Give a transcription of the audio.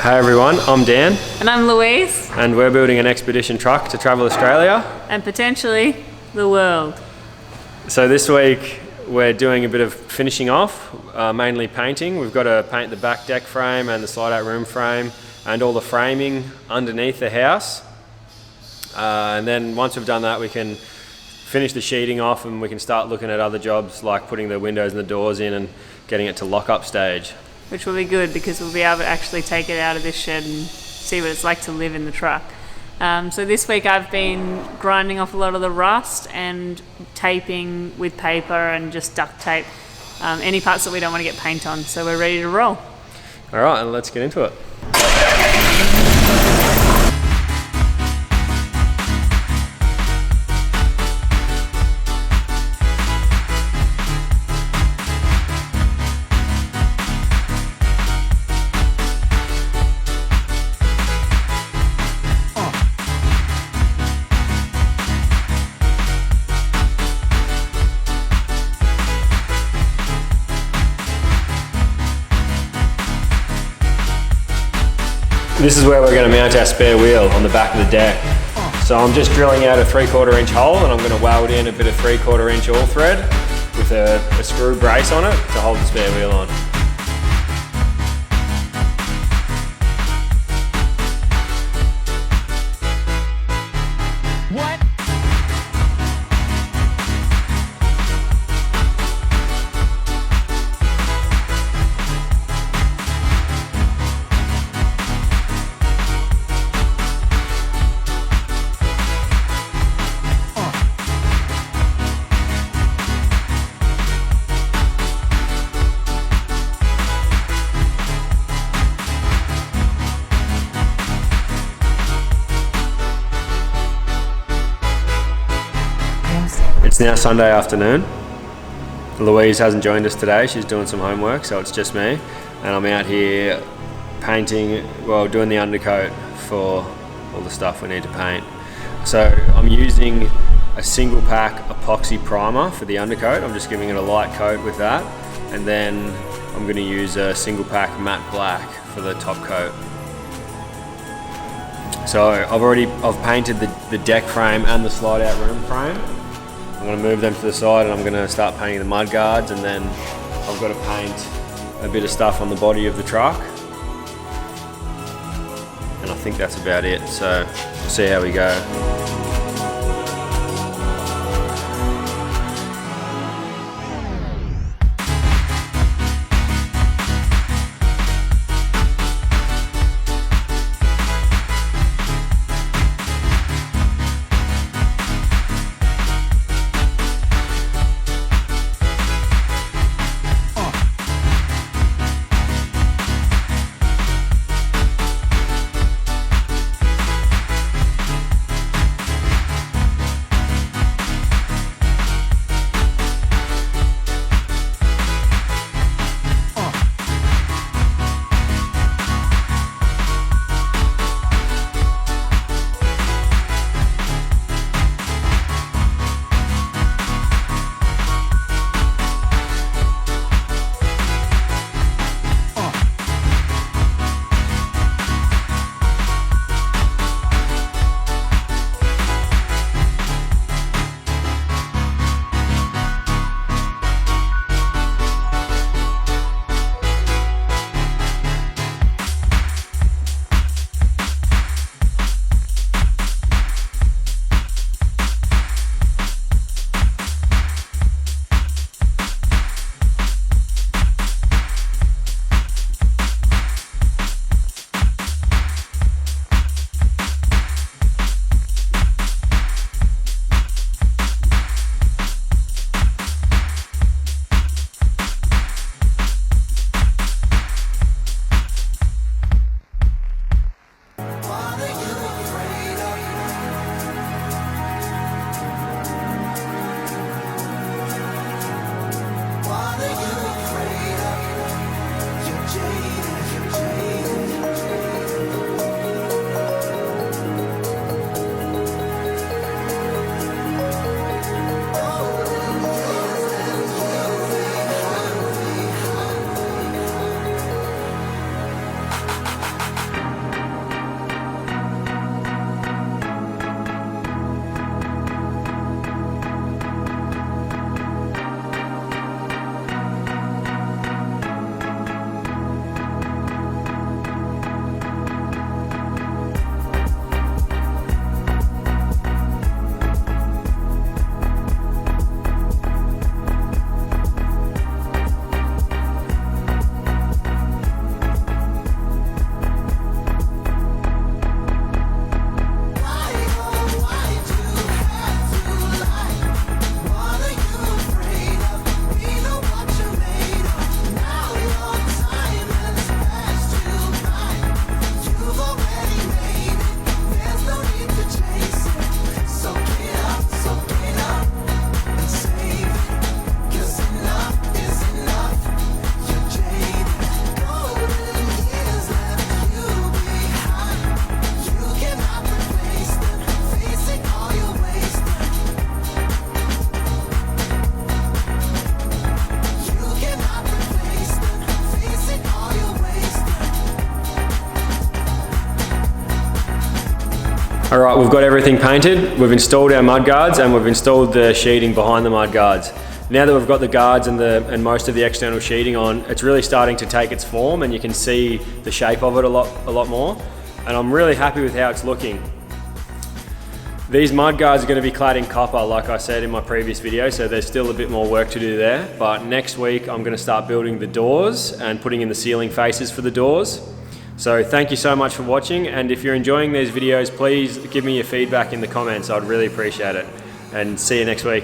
Hey everyone, I'm Dan. And I'm Louise. And we're building an expedition truck to travel Australia. And potentially the world. So this week we're doing a bit of finishing off, mainly painting. We've got to paint the back deck frame and the slide out room frame and all the framing underneath the house. And then once we've done that, we can finish the sheeting off and we can start looking at other jobs like putting the windows and the doors in and getting it to lock-up stage. Which will be good because we'll be able to actually take it out of this shed and see what it's like to live in the truck. So this week I've been grinding off a lot of the rust and taping with paper and just duct tape any parts that we don't want to get paint on. So we're ready to roll. All right, let's get into it. This is where we're going to mount our spare wheel on the back of the deck. So I'm just drilling out a 3/4 inch hole and I'm going to weld in a bit of 3/4 inch all thread with a screw brace on it to hold the spare wheel on. It's now Sunday afternoon. Louise hasn't joined us today, she's doing some homework, so it's just me. And I'm out here painting, well, doing the undercoat for all the stuff we need to paint. So I'm using a single pack epoxy primer for the undercoat. I'm just giving it a light coat with that. And then I'm going to use a single pack matte black for the top coat. So I've painted the deck frame and the slide out room frame. I'm going to move them to the side and I'm going to start painting the mud guards, and then I've got to paint a bit of stuff on the body of the truck. And I think that's about it, so we'll see how we go. All right, we've got everything painted. We've installed our mud guards and we've installed the sheeting behind the mud guards. Now that we've got the guards and most of the external sheeting on, it's really starting to take its form and you can see the shape of it a lot more. And I'm really happy with how it's looking. These mud guards are going to be clad in copper, like I said in my previous video, so there's still a bit more work to do there. But next week I'm going to start building the doors and putting in the ceiling faces for the doors. So thank you so much for watching, and if you're enjoying these videos, please give me your feedback in the comments. I'd really appreciate it. And see you next week.